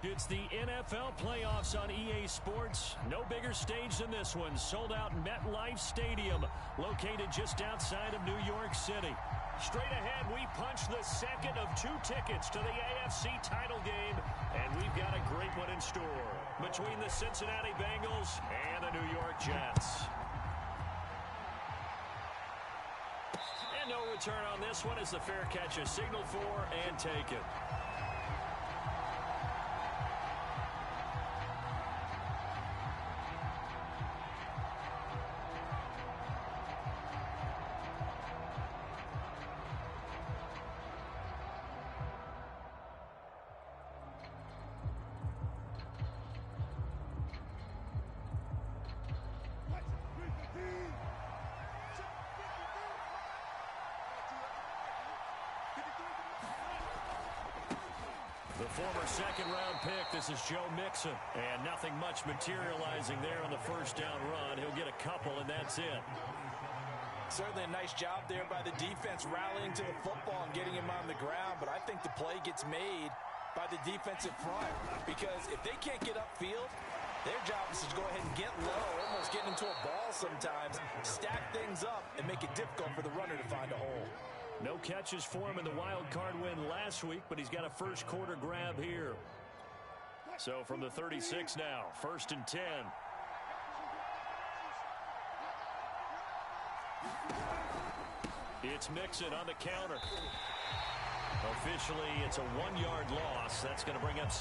It's the NFL playoffs on EA Sports. No bigger stage than this one. Sold out MetLife Stadium, located just outside of New York City. Straight ahead, we punch the second of 2 tickets to the AFC title game, and we've got a great one in store between the Cincinnati Bengals and the New York Jets. And no return on this one as the fair catch is signaled for and taken. The former second-round pick, this is Joe Mixon. And nothing much materializing there on the first down run. He'll get a couple, and that's it. Certainly a nice job there by the defense rallying to the football and getting him on the ground. But I think the play gets made by the defensive front. Because if they can't get upfield, their job is to go ahead and get low, almost get into a ball sometimes, stack things up, and make it difficult for the runner to find a hole. No catches for him in the wild card win last week, but he's got a first quarter grab here. So from the 36 now, 1st and 10. It's Mixon on the counter. Officially, it's a 1-yard loss. That's going to bring up...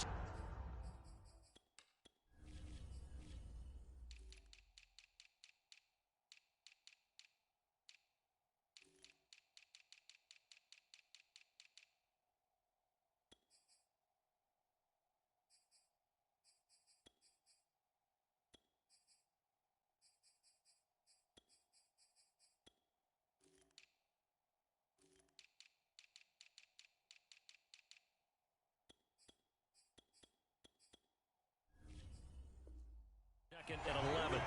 Second and 11.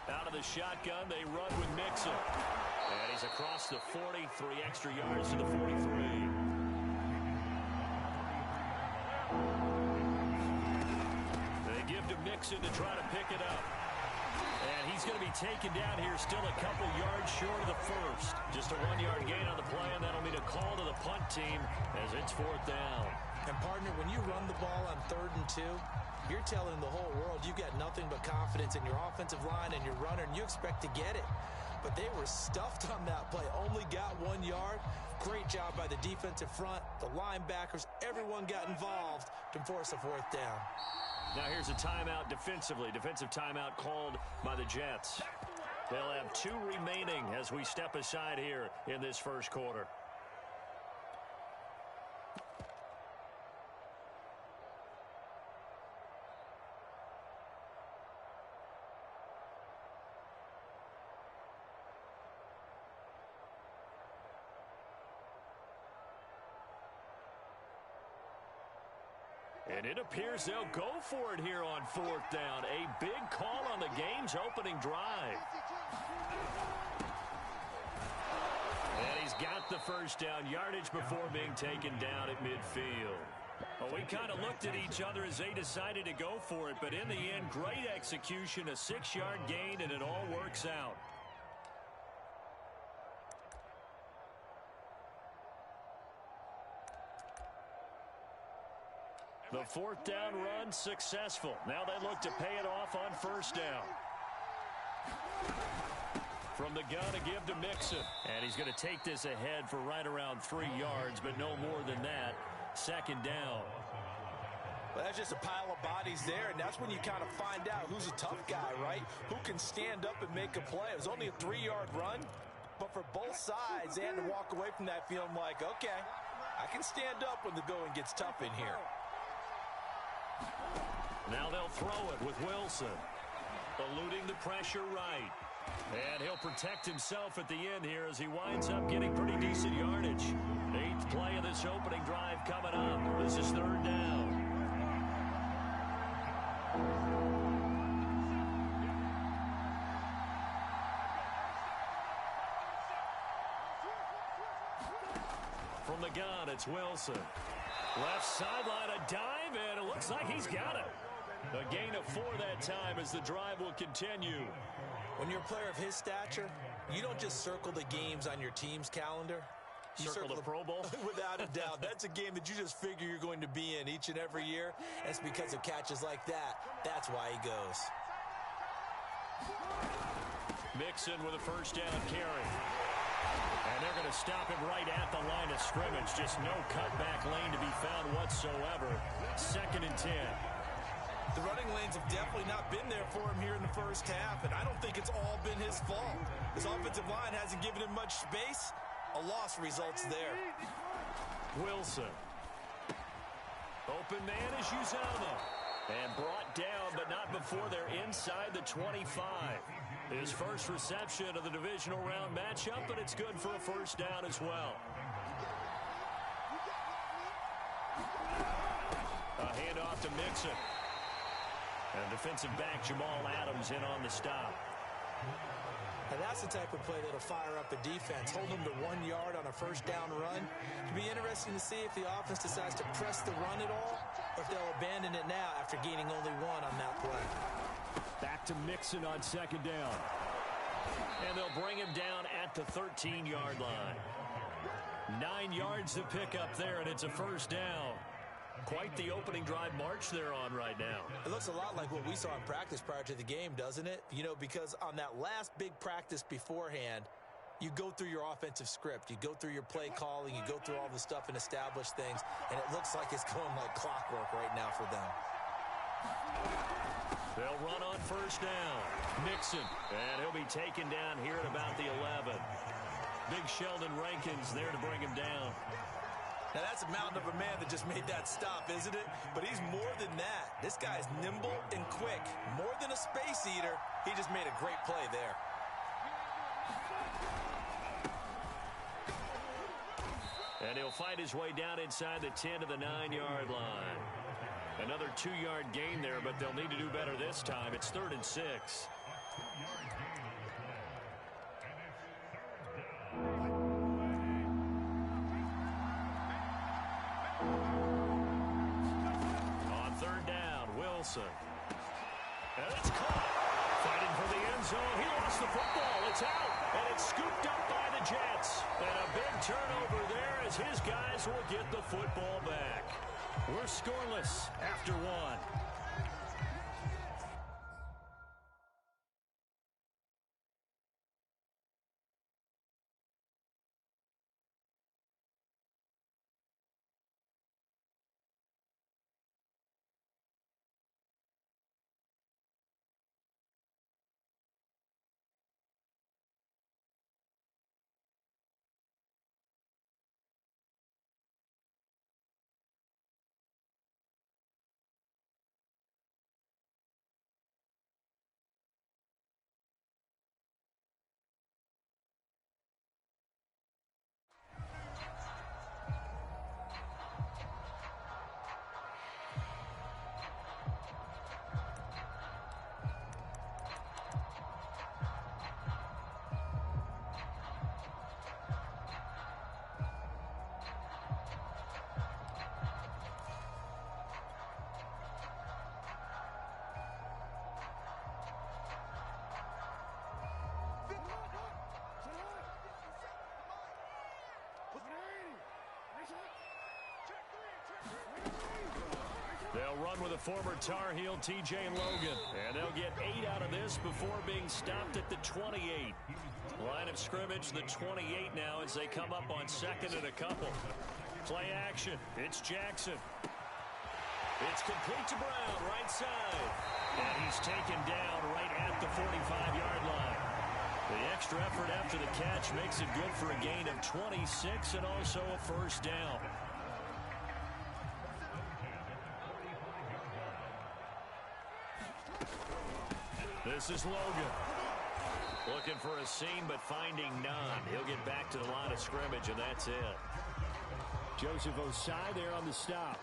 Out of the shotgun, they run with Mixon. And he's across the 40, 3 extra yards to the 43. Mixon to try to pick it up. And he's going to be taken down here still a couple yards short of the first. Just a 1-yard gain on the play, and that'll mean a call to the punt team as it's 4th down. And, partner, when you run the ball on 3rd and 2, you're telling the whole world you got nothing but confidence in your offensive line and your runner, and you expect to get it. But they were stuffed on that play, only got 1 yard. Great job by the defensive front, the linebackers, everyone got involved to force a 4th down. Now here's a timeout defensively. Defensive timeout called by the Jets. They'll have 2 remaining as we step aside here in this first quarter. And it appears they'll go for it here on 4th down. A big call on the game's opening drive. And he's got the first down yardage before being taken down at midfield. Well, we kind of looked at each other as they decided to go for it. But in the end, great execution, a 6-yard gain, and it all works out. The 4th down run successful. Now they look to pay it off on 1st down. From the gun to give to Mixon. And he's going to take this ahead for right around 3 yards, but no more than that. 2nd down. Well, that's just a pile of bodies there, and that's when you kind of find out who's a tough guy, right? Who can stand up and make a play. It was only a 3-yard run, but for both sides, they had to walk away from that feeling like, okay, I can stand up when the going gets tough in here. Now they'll throw it with Wilson. Eluding the pressure right. And he'll protect himself at the end here as he winds up getting pretty decent yardage. 8th play of this opening drive coming up. This is 3rd down. From the gun, it's Wilson. Left sideline, a dive, and it looks like he's got it. A gain of 4 that time as the drive will continue. When you're a player of his stature, you don't just circle the games on your team's calendar. You circle the Pro Bowl? Without a doubt. That's a game that you just figure you're going to be in each and every year. And it's because of catches like that. That's why he goes. Mixon with a first down carry. And they're going to stop him right at the line of scrimmage. Just no cutback lane to be found whatsoever. 2nd and 10. The running lanes have definitely not been there for him here in the first half, and I don't think it's all been his fault. His offensive line hasn't given him much space. A loss results there. Wilson. Open man is Uzama. And brought down, but not before they're inside the 25. His first reception of the divisional round matchup, but it's good for a first down as well. A handoff to Mixon. And defensive back Jamal Adams in on the stop. And that's the type of play that'll fire up a defense. Hold them to 1 yard on a first down run. It'll be interesting to see if the offense decides to press the run at all, or if they'll abandon it now after gaining only 1 on that play. Back to Mixon on 2nd down. And they'll bring him down at the 13-yard line. 9 yards to pick up there, and it's a first down. Quite the opening drive march they're on right now. It looks a lot like what we saw in practice prior to the game, doesn't it? You know, because on that last big practice beforehand, you go through your offensive script. You go through your play calling. You go through all the stuff and establish things. And it looks like it's going like clockwork right now for them. They'll run on first down. Mixon. And he'll be taken down here at about the 11. Big Sheldon Rankins there to bring him down. Now, that's a mountain of a man that just made that stop, isn't it? But he's more than that. This guy's nimble and quick. More than a space eater. He just made a great play there. And he'll fight his way down inside the 10 to the 9-yard line. Another 2-yard gain there, but they'll need to do better this time. It's 3rd and 6. On 3rd down, Wilson. And it's caught. Fighting for the end zone. He lost the football. It's out. And it's scooped up by the Jets. And a big turnover there as his guys will get the football back. We're scoreless after 1. They'll run with a former Tar Heel, T.J. Logan. And they'll get 8 out of this before being stopped at the 28. Line of scrimmage, the 28 now as they come up on 2nd and a couple. Play action. It's Jackson. It's complete to Brown, right side. And he's taken down right at the 45-yard line. The extra effort after the catch makes it good for a gain of 26 and also a first down. This is Logan. Looking for a seam, but finding none. He'll get back to the line of scrimmage, and that's it. Joseph Osai there on the stop.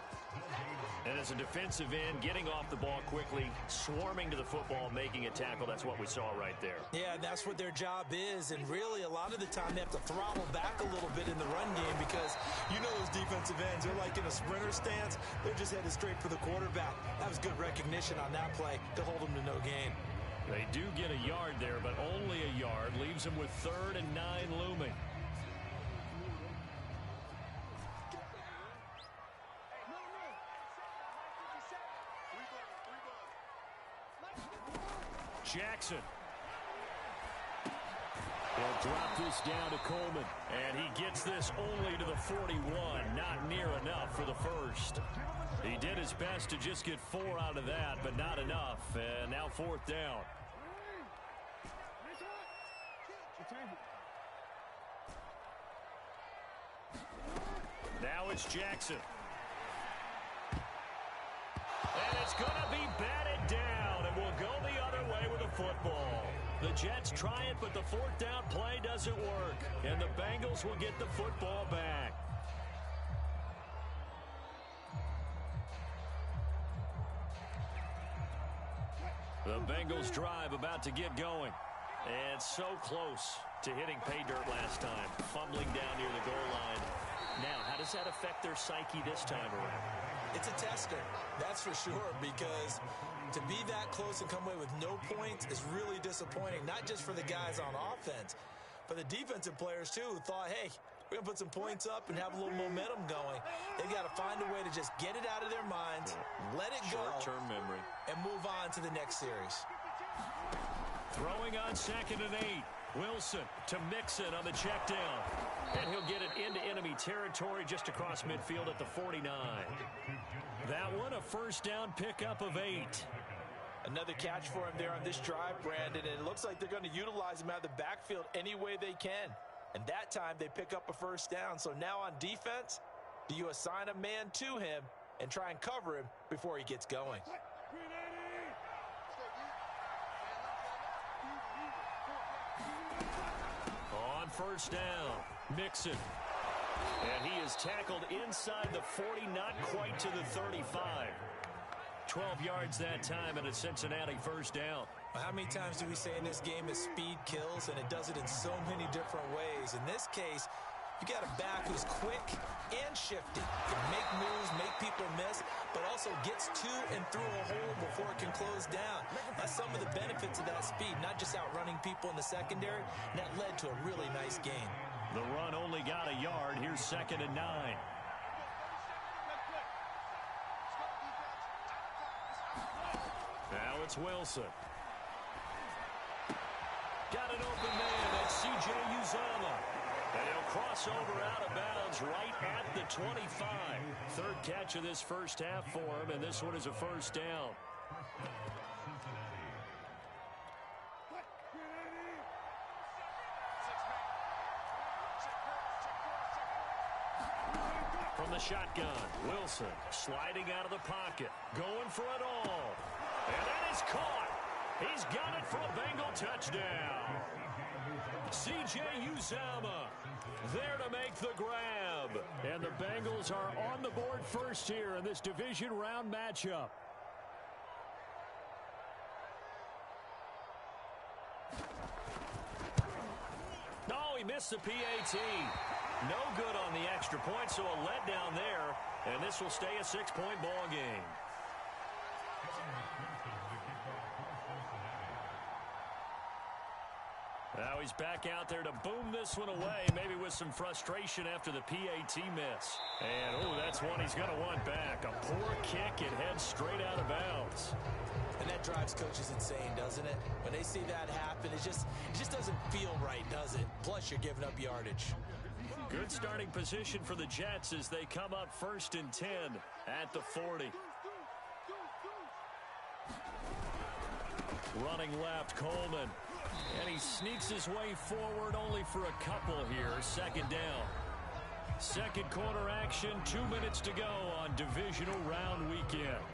And as a defensive end, getting off the ball quickly, swarming to the football, making a tackle, that's what we saw right there. Yeah, that's what their job is. And really, a lot of the time, they have to throttle back a little bit in the run game because you know those defensive ends, they're like in a sprinter stance. They're just headed straight for the quarterback. That was good recognition on that play to hold them to no gain. They do get a yard there, but only a yard. Leaves them with 3rd and 9 looming. Jackson. He'll drop this down to Coleman. And he gets this only to the 41. Not near enough for the first. He did his best to just get 4 out of that, but not enough. And now 4th down. Now it's Jackson. And it's going to be batted down, and we'll go the other way with the football. The Jets try it, but the 4th down play doesn't work, and the Bengals will get the football back. The Bengals drive about to get going, and so close to hitting pay dirt last time, fumbling down near the goal line. Now, how does that affect their psyche this time around? It's a tester, that's for sure, because to be that close and come away with no points is really disappointing, not just for the guys on offense, but the defensive players, too, who thought, hey, we're going to put some points up and have a little momentum going. They've got to find a way to just get it out of their minds, let it go, short-term memory, and move on to the next series. Throwing on 2nd and 8. Wilson to Mixon on the check down. And he'll get it into enemy territory just across midfield at the 49. That one a 1st down pickup of 8. Another catch for him there on this drive, Brandon, and it looks like they're going to utilize him out of the backfield any way they can. And that time they pick up a 1st down. So now on defense, do you assign a man to him and try and cover him before he gets going? On 1st down, Mixon. And he is tackled inside the 40, not quite to the 35. 12 yards that time, and a Cincinnati 1st down. How many times do we say in this game is speed kills, and it does it in so many different ways. In this case, you got a back who's quick and shifty, can make moves, make people miss, but also gets to and through a hole before it can close down. That's some of the benefits of that speed, not just outrunning people in the secondary, and that led to a really nice game. The run only got a yard. Here's 2nd and 9. Now it's Wilson. Got an open man. That's C.J. Uzomah. And he'll cross over out of bounds right at the 25. 3rd catch of this 1st half for him, and this one is a 1st down. From the shotgun, Wilson sliding out of the pocket, going for it all. And that is caught. He's got it for a Bengal touchdown. C.J. Uzomah there to make the grab. And the Bengals are on the board first here in this division round matchup. No, he missed the PAT. No good on the extra point, so a letdown there. And this will stay a 6-point ball game. Now he's back out there to boom this one away, maybe with some frustration after the PAT miss. And, oh, that's one he's going to want back. A poor kick, it heads straight out of bounds. And that drives coaches insane, doesn't it? When they see that happen, it just doesn't feel right, does it? Plus, you're giving up yardage. Good starting position for the Jets as they come up 1st and 10 at the 40. Running left, Coleman. And he sneaks his way forward only for a couple here. 2nd down. 2nd quarter action, 2 minutes to go on divisional round weekend.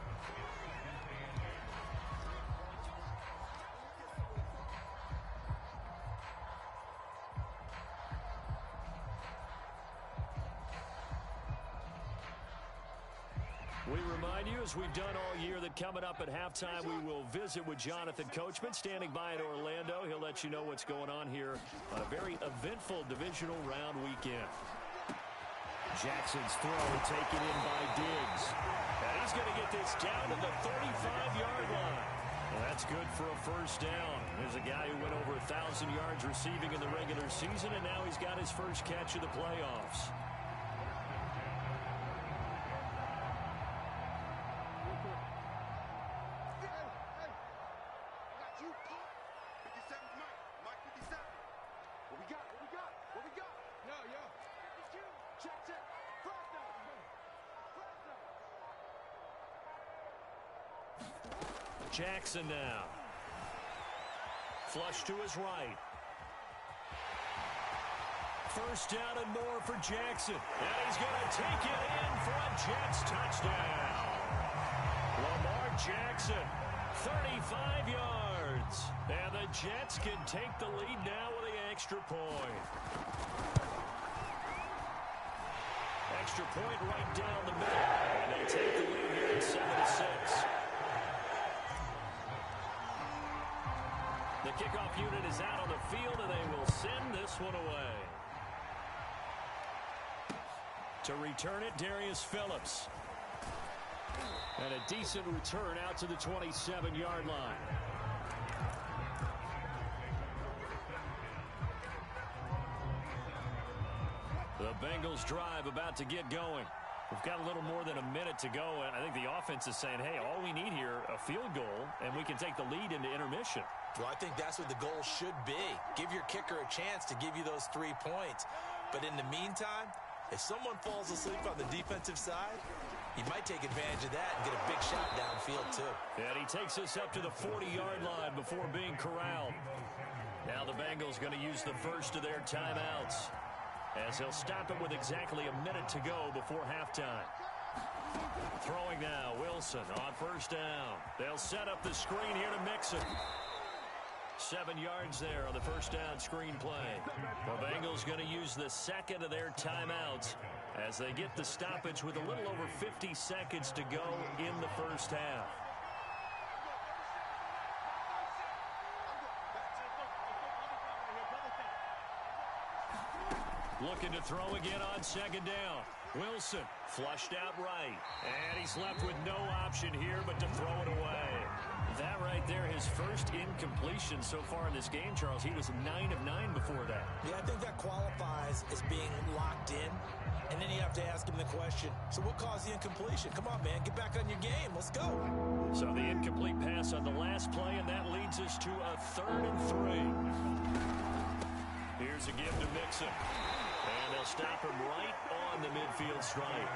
We remind you, as we've done all year, that coming up at halftime, we will visit with Jonathan Coachman, standing by in Orlando. He'll let you know what's going on here on a very eventful divisional round weekend. Jackson's throw taken in by Diggs. And he's going to get this down to the 35-yard line. Well, that's good for a first down. There's a guy who went over 1,000 yards receiving in the regular season, and now he's got his first catch of the playoffs. Jackson now. Flush to his right. First down and more for Jackson. And he's going to take it in for a Jets touchdown. Lamar Jackson, 35 yards. And the Jets can take the lead now with the extra point. Extra point right down the middle. And they take the lead here at 7-6. The kickoff unit is out on the field, and they will send this one away. To return it, Darius Phillips. And a decent return out to the 27-yard line. The Bengals drive about to get going. We've got a little more than a minute to go, and I think the offense is saying, hey, all we need here, a field goal, and we can take the lead into intermission. Well, I think that's what the goal should be. Give your kicker a chance to give you those 3 points. But in the meantime, if someone falls asleep on the defensive side, he might take advantage of that and get a big shot downfield, too. And he takes us up to the 40-yard line before being corralled. Now the Bengals going to use the first of their timeouts, as they'll stop it with exactly a minute to go before halftime. Throwing now, Wilson on first down. They'll set up the screen here to Mixon. 7 yards there on the first down screen play. The Bengals going to use the second of their timeouts as they get the stoppage with a little over 50 seconds to go in the first half. Looking to throw again on second down. Wilson flushed out right. And he's left with no option here but to throw it away. That right there, his first incompletion so far in this game, Charles. He was 9 of 9 before that. Yeah, I think that qualifies as being locked in. And then you have to ask him the question, so what caused the incompletion? Come on, man, get back on your game. Let's go. So the incomplete pass on the last play, and that leads us to a 3rd and 3. Here's a give to Mixon. And they'll stop him right on the midfield stripe.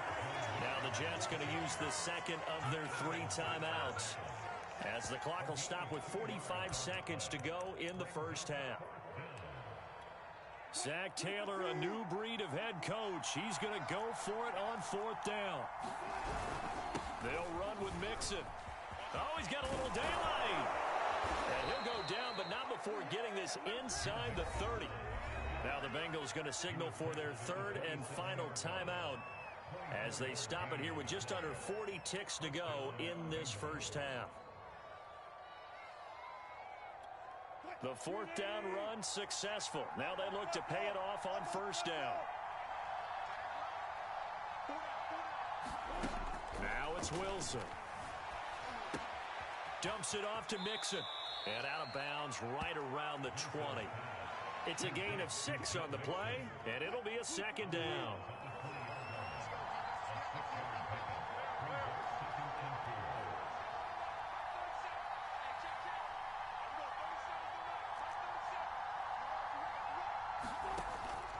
Now the Jets going to use the second of their 3 timeouts, as the clock will stop with 45 seconds to go in the first half. Zach Taylor, a new breed of head coach. He's going to go for it on 4th down. They'll run with Mixon. Oh, he's got a little daylight. And he'll go down, but not before getting this inside the 30. Now the Bengals going to signal for their 3rd and final timeout as they stop it here with just under 40 ticks to go in this first half. The 4th down run successful. Now they look to pay it off on first down. Now it's Wilson. Dumps it off to Mixon. And out of bounds right around the 20. It's a gain of 6 on the play, and it'll be a 2nd down.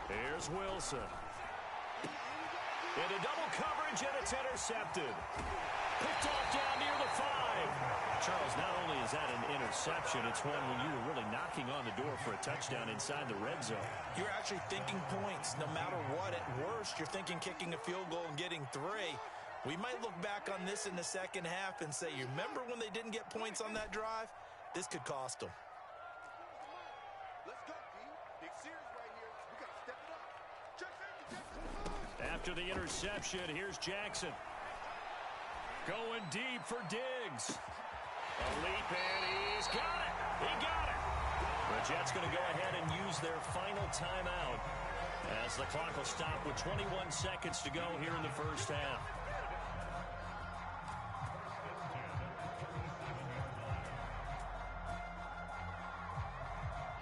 Here's Wilson. Into double coverage, and it's intercepted. Picked off down near the 5. Charles, not only is that an interception, it's one when you were really knocking on the door for a touchdown inside the red zone. You're actually thinking points. No matter what, at worst, you're thinking kicking a field goal and getting 3. We might look back on this in the second half and say, you remember when they didn't get points on that drive? This could cost them. Let's go, D. Big series right here. We got to step it up. Jackson. After the interception, here's Jackson. Going deep for Diggs. A leap, and he's got it. He got it. The Jets going to go ahead and use their final timeout as the clock will stop with 21 seconds to go here in the first half.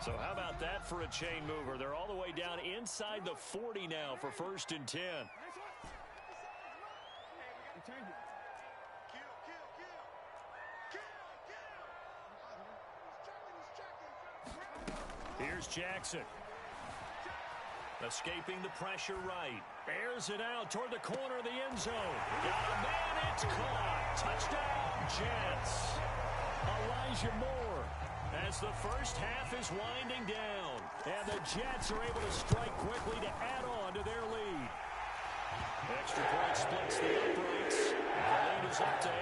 So how about that for a chain mover? They're all the way down inside the 40 now for 1st and 10. Here's Jackson. Escaping the pressure right. Airs it out toward the corner of the end zone. Got a man, it's caught. Touchdown, Jets. Elijah Moore as the first half is winding down. And the Jets are able to strike quickly to add on to their lead. Extra point splits the uprights. The lead is up to 8.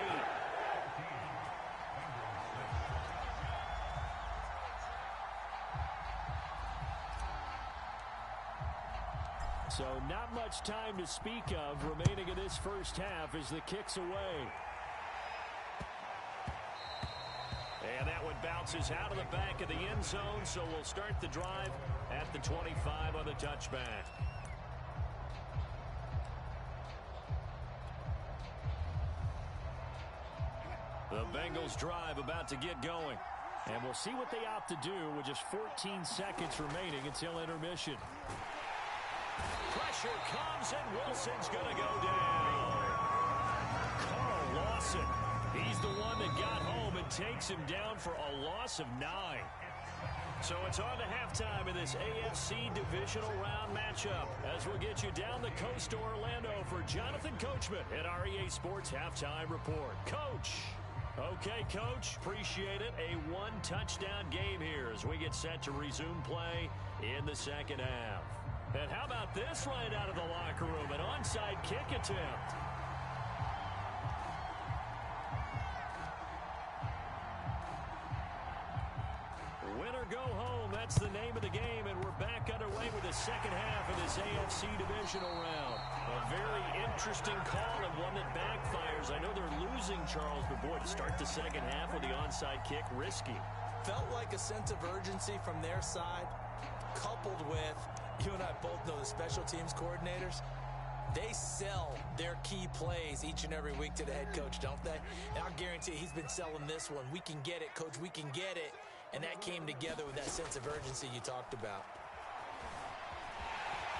So not much time to speak of remaining in this first half as the kick's away. And that one bounces out of the back of the end zone, so we'll start the drive at the 25 on the touchback. The Bengals drive about to get going. And we'll see what they opt to do with just 14 seconds remaining until intermission. Pressure comes, and Wilson's going to go down. Carl Lawson, he's the one that got home and takes him down for a loss of 9. So it's on to halftime in this AFC divisional round matchup as we'll get you down the coast to Orlando for Jonathan Coachman at our EA Sports Halftime Report. Coach. Okay, Coach, appreciate it. A one-touchdown game here as we get set to resume play in the second half. And how about this right out of the locker room? An onside kick attempt. Win or go home, that's the name of the game, and we're back underway with the second half of this AFC divisional round. A very interesting call and one that backfires. I know they're losing, Charles, but boy, to start the second half with the onside kick, risky. Felt like a sense of urgency from their side, coupled with, you and I both know the special teams coordinators, they sell their key plays each and every week to the head coach, don't they? And I'll guarantee he's been selling this one. We can get it, Coach, we can get it. And that came together with that sense of urgency you talked about.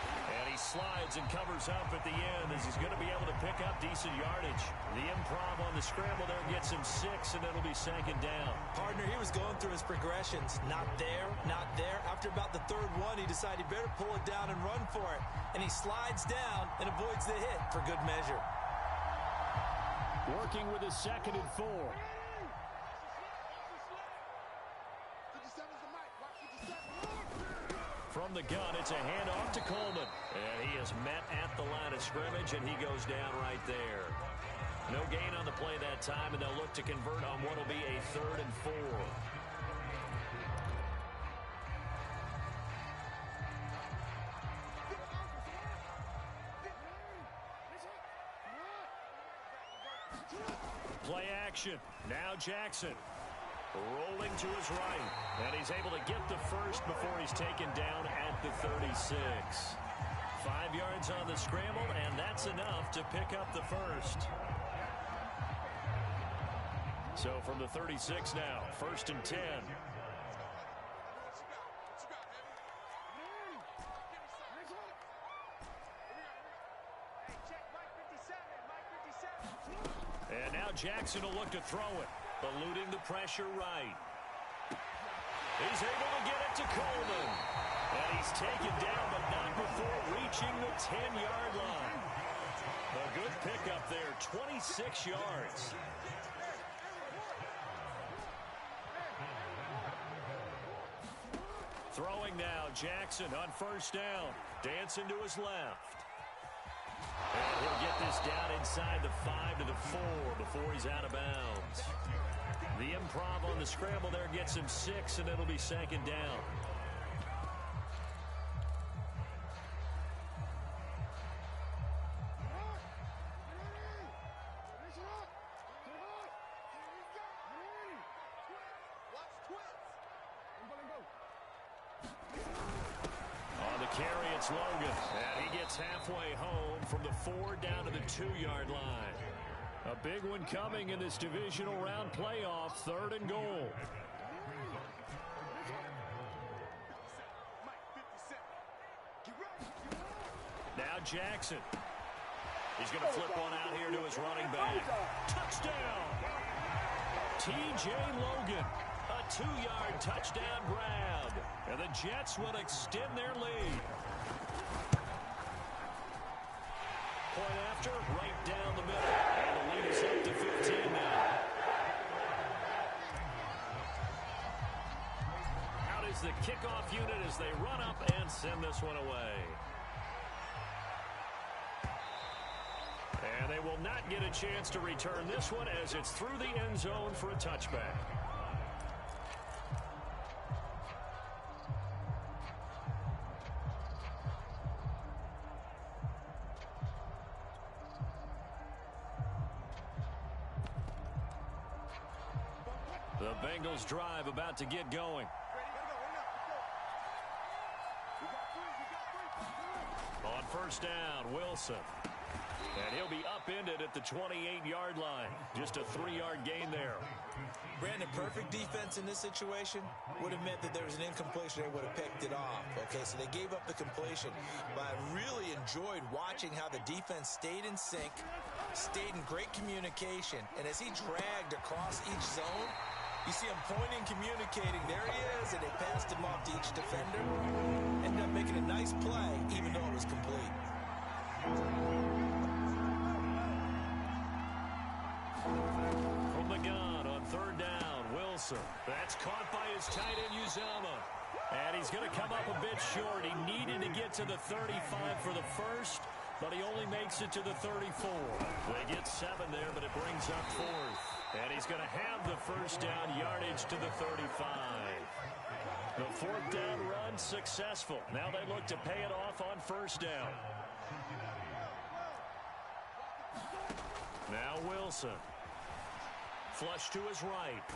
And he slides and covers up at the end as he's going to be able to pick up decent yardage. The improv on the scramble there gets him 6, and it'll be second down. Partner, he was going through his progressions. Not there, not there. After about the third one, he decided he better pull it down and run for it. And he slides down and avoids the hit for good measure. Working with his 2nd and 4. From the gun, it's a handoff to Coleman. And he is met at the line of scrimmage, and he goes down right there. No gain on the play that time, and they'll look to convert on what will be a 3rd and 4. Play action. Now Jackson. Rolling to his right, and he's able to get the first before he's taken down at the 36. 5 yards on the scramble, and that's enough to pick up the first. So from the 36 now, 1st and 10. And now Jackson will look to throw it. Eluding the pressure right. He's able to get it to Coleman. And he's taken down, but not before reaching the 10-yard line. A good pickup there, 26 yards. Throwing now, Jackson on 1st down. Dancing to his left. And he'll get this down inside the 5 to the 4 before he's out of bounds. The improv on the scramble there gets him 6, and it'll be second down. carry, it's Logan. And he gets halfway home from the 4 down to the 2-yard line. A big one coming in this divisional round playoff, 3rd and goal. Now Jackson. He's going to flip one out here to his running back. Touchdown! T.J. Logan. A 2-yard touchdown grab. And the Jets will extend their lead. Point after, right down the middle. And the lead is up to 15 now. Out is the kickoff unit as they run up and send this one away. And they will not get a chance to return this one as it's through the end zone for a touchback. The Bengals drive about to get going. On first down, Wilson. And he'll be upended at the 28-yard line. Just a 3-yard gain there. Brandon, perfect defense in this situation would have meant that there was an incompletion. They would have picked it off. Okay, so they gave up the completion. But I really enjoyed watching how the defense stayed in sync, stayed in great communication. And as he dragged across each zone, you see him pointing, communicating. There he is, and they passed him off to each defender. Ended up making a nice play, even though it was complete. From the gun on third down, Wilson. That's caught by his tight end, Uzama. And he's going to come up a bit short. He needed to get to the 35 for the first, but he only makes it to the 34. They get 7 there, but it brings up 4th. And he's going to have the first down yardage to the 35. The 4th down run successful. Now they look to pay it off on first down. Now Wilson. Flush to his right.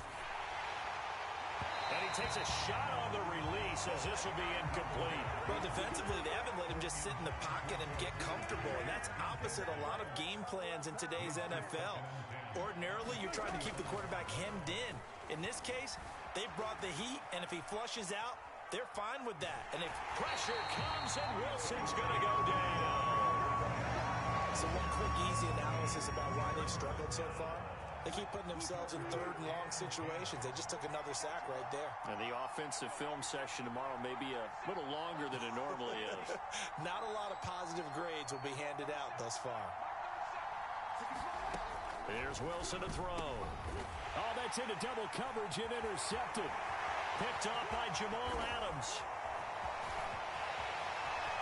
And he takes a shot on the release as this will be incomplete. Well, defensively, they haven't let him just sit in the pocket and get comfortable, and that's opposite a lot of game plans in today's NFL. Ordinarily, you're trying to keep the quarterback hemmed in. In this case, they brought the heat, and if he flushes out, they're fine with that. And if pressure comes, and Wilson's going to go down. So one quick, easy analysis about why they've struggled so far. They keep putting themselves in 3rd and long situations. They just took another sack right there. And the offensive film session tomorrow may be a little longer than it normally is. Not a lot of positive grades will be handed out thus far. Here's Wilson to throw. Oh, that's into double coverage and intercepted. Picked off by Jamal Adams.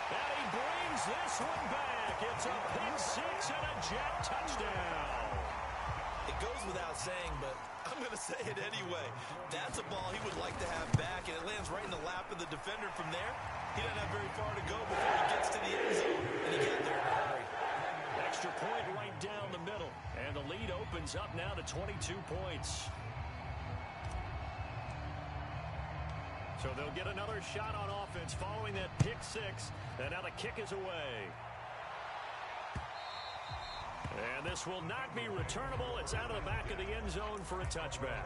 And he brings this one back. It's a pick 6 and a Jet touchdown. It goes without saying, but I'm going to say it anyway. That's a ball he would like to have back, and it lands right in the lap of the defender from there. He doesn't have very far to go before he gets to the end zone, and he got there in a hurry. Extra point right down the middle, and the lead opens up now to 22 points. So they'll get another shot on offense following that pick 6, and now the kick is away. And this will not be returnable. It's out of the back of the end zone for a touchback.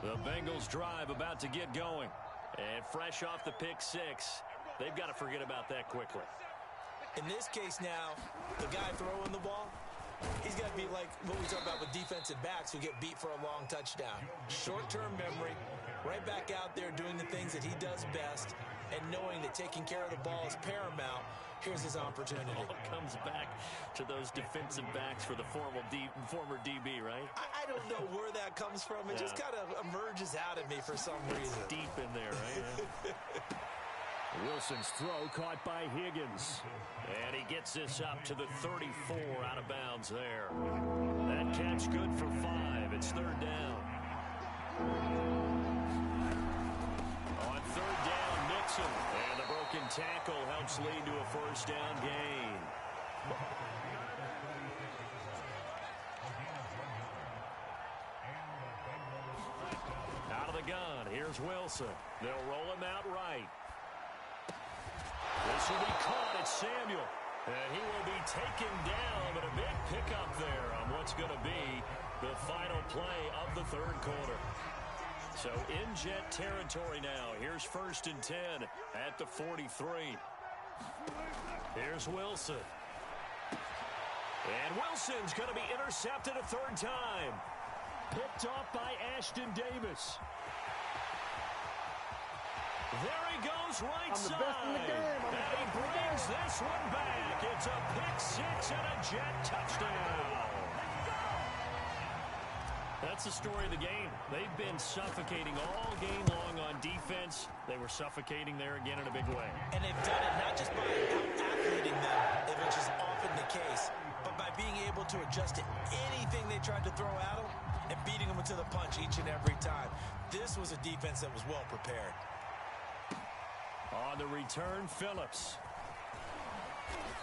The Bengals drive about to get going. And fresh off the pick 6, they've got to forget about that quickly. In this case now, the guy throwing the ball, he's got to be like what we talk about with defensive backs who get beat for a long touchdown. Short-term memory, right back out there doing the things that he does best, and knowing that taking care of the ball is paramount. Here's his opportunity. It all comes back to those defensive backs for the former DB, right? I don't know where that comes from. It just kind of emerges out of me for some reason. Deep in there, right? Wilson's throw caught by Higgins. And he gets this up to the 34 out of bounds there. That catch good for 5. It's 3rd down. On 3rd down, Nixon. And the broken tackle helps lead to a first down gain. Out of the gun, here's Wilson. They'll roll him out right. This will be caught at Samuel. And he will be taken down, but a big pickup there on what's going to be the final play of the third quarter. So in Jet territory now. Here's 1st and 10 at the 43. Here's Wilson. And Wilson's going to be intercepted a third time. Picked off by Ashton Davis. There he goes right side. And he brings this one back. It's a pick-6 and a Jet touchdown. That's the story of the game. They've been suffocating all game long on defense. They were suffocating there again in a big way. And they've done it not just by out-athleting them, which is often the case, but by being able to adjust to anything they tried to throw at them and beating them to the punch each and every time. This was a defense that was well prepared. On the return, Phillips.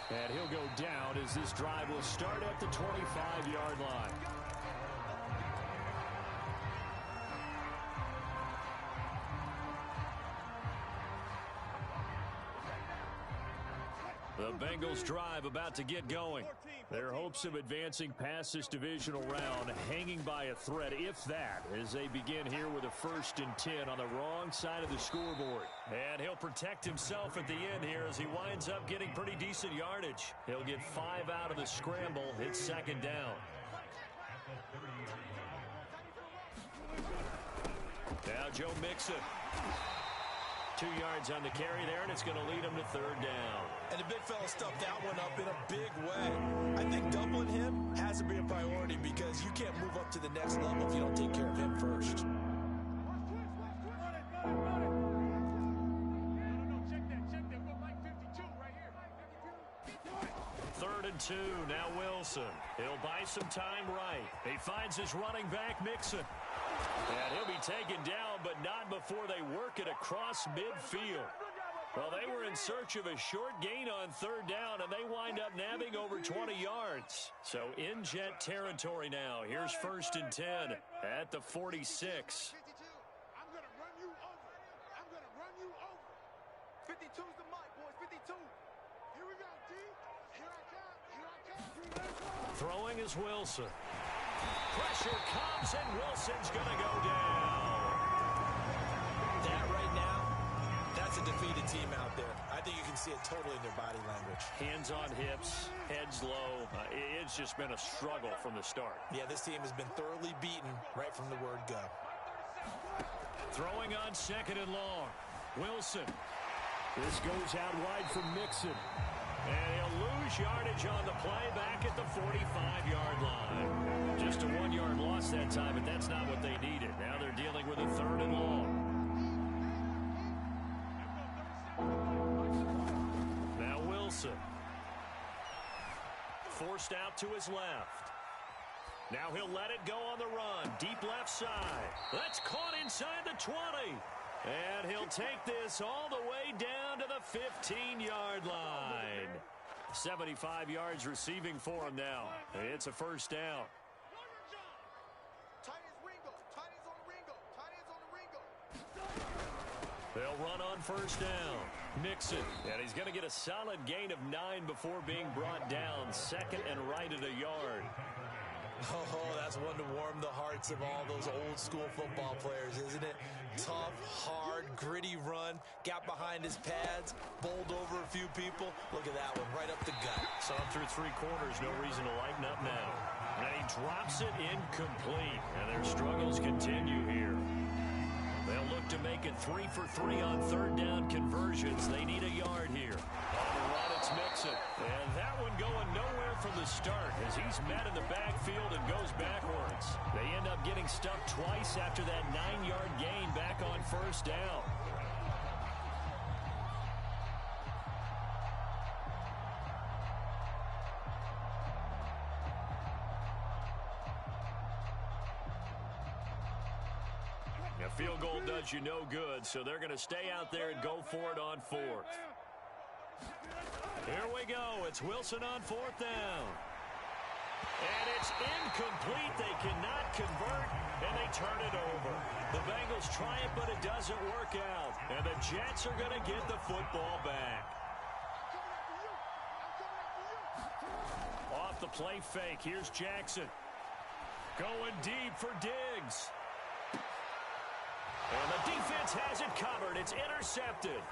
And he'll go down as this drive will start at the 25-yard line. The Bengals drive about to get going. Their hopes of advancing past this divisional round hanging by a thread, if that, as they begin here with a 1st and 10 on the wrong side of the scoreboard. And he'll protect himself at the end here as he winds up getting pretty decent yardage. He'll get 5 out of the scramble. It's 2nd down. Now Joe Mixon. 2 yards on the carry there, and it's going to lead him to 3rd down. And the big fella stuffed that one up in a big way. I think doubling him has to be a priority because you can't move up to the next level if you don't take care of him first. Third and 2, now Wilson. He'll buy some time right. He finds his running back, Mixon. And he'll be taken down, but not before they work it across midfield. Well, they were in search of a short gain on 3rd down, and they wind up nabbing over 20 yards. So in Jet territory now. Here's 1st and 10 at the 46. I'm going to run you over. I'm going to run you over. 52's the mic, boys. 52. Here we go, D. Here I come. Here I come. Throwing is Wilson. Pressure comes, and Wilson's going to go down. That right now, that's a defeated team out there. I think you can see it totally in their body language. Hands on hips, heads low. It's just been a struggle from the start. Yeah, this team has been thoroughly beaten right from the word go. Throwing on 2nd and long. Wilson. This goes out wide from Mixon. And he'll lose yardage on the play back at the 45-yard line. Just a 1-yard loss that time, but that's not what they needed. Now they're dealing with a 3rd and long. Now Wilson. Forced out to his left. Now he'll let it go on the run. Deep left side. That's caught inside the 20. And he'll take this all the way down to the 15-yard line. 75 yards receiving for him now. It's a 1st down. They'll run on 1st down. Mixon. And he's going to get a solid gain of 9 before being brought down. 2nd and right at a yard. Oh, that's one to warm the hearts of all those old school football players, isn't it? Tough, hard, gritty run, got behind his pads, bowled over a few people. Look at that one, right up the gut. So through 3 quarters, no reason to lighten up now. And he drops it incomplete, and their struggles continue here. They'll look to make it 3 for 3 on 3rd down conversions. They need a yard here. On the run, it's Mixon. And that one going nowhere from the start as he's met in the backfield and goes backwards. They end up getting stuffed twice after that 9-yard gain back on 1st down. A field goal does you no good, so they're going to stay out there and go for it on 4th. Here we go. It's Wilson on fourth down. And it's incomplete. They cannot convert, and they turn it over. The Bengals try it, but it doesn't work out. And the Jets are going to get the football back. Off the play fake. Here's Jackson. Going deep for Diggs. And the defense has it covered. It's intercepted.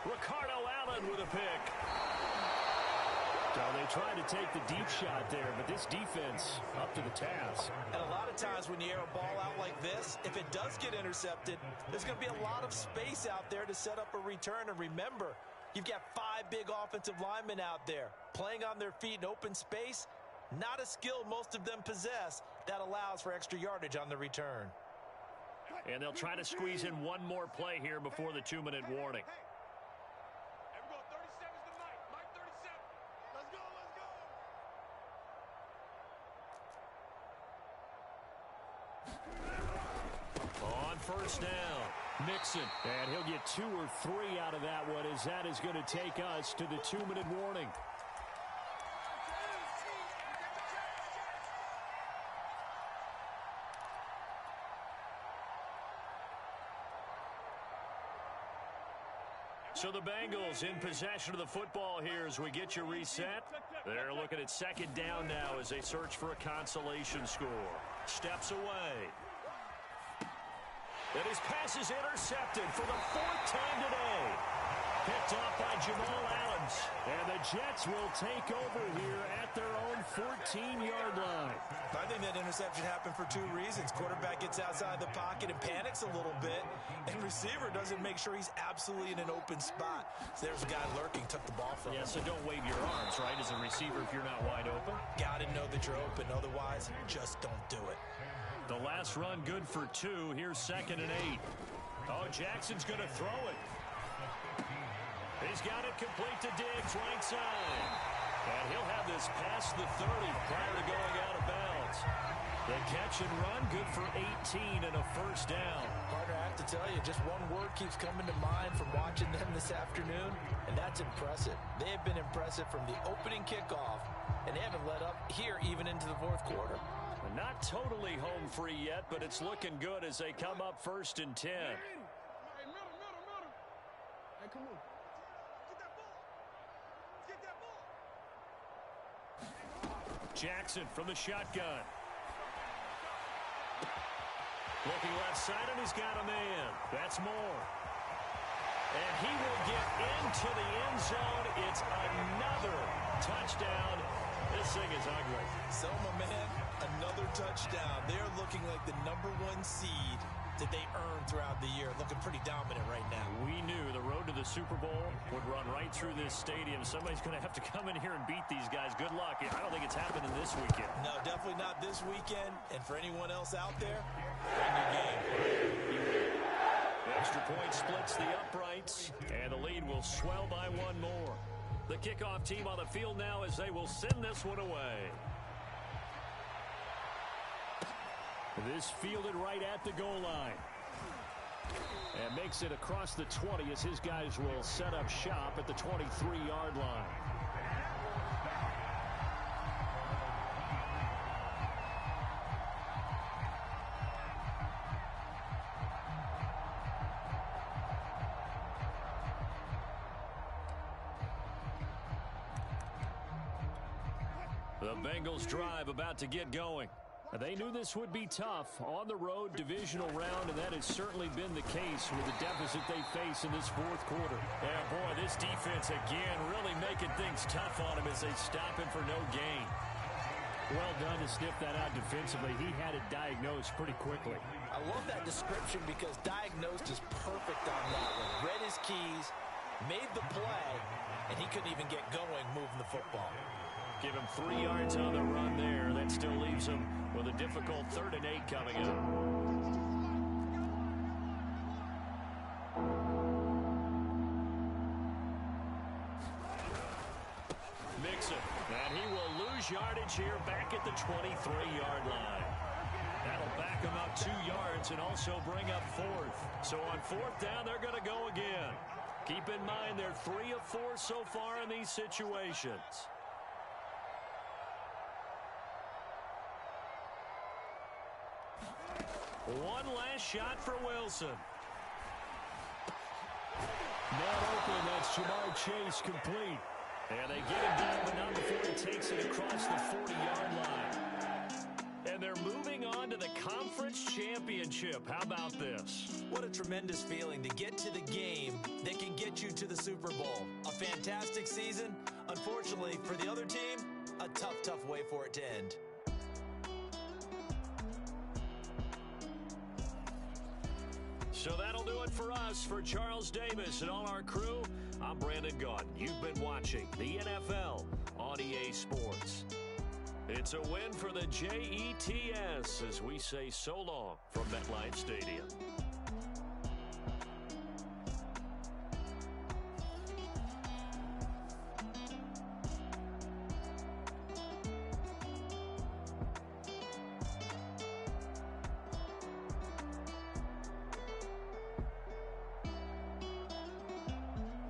Ricardo Allen with a pick. So they tried to take the deep shot there, but this defense up to the task. And a lot of times when you air a ball out like this, if it does get intercepted, there's going to be a lot of space out there to set up a return. And remember, you've got 5 big offensive linemen out there playing on their feet in open space. Not a skill most of them possess that allows for extra yardage on the return. And they'll try to squeeze in one more play here before the 2-minute warning. On first down, Mixon. And he'll get 2 or 3 out of that one, as that is going to take us to the 2-minute warning. So the Bengals in possession of the football here as we get you reset. They're looking at second down now as they search for a consolation score. Steps away. And his pass is intercepted for the 4th time today. Picked off by Jamal Adams. And the Jets will take over here at their own 14-yard line. I think that interception happened for 2 reasons. Quarterback gets outside the pocket and panics a little bit. And receiver doesn't make sure he's absolutely in an open spot. So there's a guy lurking, took the ball from him. Yeah, so don't wave your arms, right, as a receiver if you're not wide open. Got to know that you're open. Otherwise, just don't do it. The last run good for 2. Here's 2nd and 8. Oh, Jackson's going to throw it. He's got it complete to Diggs, right side. And he'll have this past the 30 prior to going out of bounds. The catch and run, good for 18 and a first down. Partner, I have to tell you, just one word keeps coming to mind from watching them this afternoon, and that's impressive. They have been impressive from the opening kickoff, and they haven't let up here even into the 4th quarter. Not totally home free yet, but it's looking good as they come up 1st and 10. Hey, come on. Get that ball. Jackson from the shotgun. Looking left side, and he's got a man. That's Moore. And he will get into the end zone. It's another touchdown. This thing is ugly. So, my man, another touchdown. They're looking like the #1 seed that they earned throughout the year. Looking pretty dominant right now. We knew the road to the Super Bowl would run right through this stadium. Somebody's going to have to come in here and beat these guys. Good luck. I don't think it's happening this weekend. No, definitely not this weekend. And for anyone else out there, bring your game. The extra point splits the uprights, and the lead will swell by 1 more. The kickoff team on the field now as they will send this one away. This fielded right at the goal line. And makes it across the 20 as his guys will set up shop at the 23-yard line. The Bengals drive about to get going. They knew this would be tough on the road divisional round, and that has certainly been the case with the deficit they face in this 4th quarter. Yeah, boy, this defense again really making things tough on him as they stop him for no gain. Well done to sniff that out defensively. He had it diagnosed pretty quickly. I love that description because diagnosed is perfect on that one. Read his keys, made the play, and he couldn't even get going moving the football. Give him 3 yards on the run there. That still leaves him with a difficult 3rd and 8 coming up. Mixon. And he will lose yardage here back at the 23-yard line. That'll back him up 2 yards and also bring up 4th. So on 4th down, they're going to go again. Keep in mind they're 3 of 4 so far in these situations. One last shot for Wilson. Not open. That's Jamar Chase complete. And they get him down, but not before he takes it across the 40-yard line. And they're moving on to the conference championship. How about this? What a tremendous feeling to get to the game that can get you to the Super Bowl. A fantastic season. Unfortunately, for the other team, a tough, tough way for it to end. So that'll do it for us. For Charles Davis and all our crew, I'm Brandon Gaudin. You've been watching the NFL on EA Sports. It's a win for the Jets as we say so long from MetLife Stadium.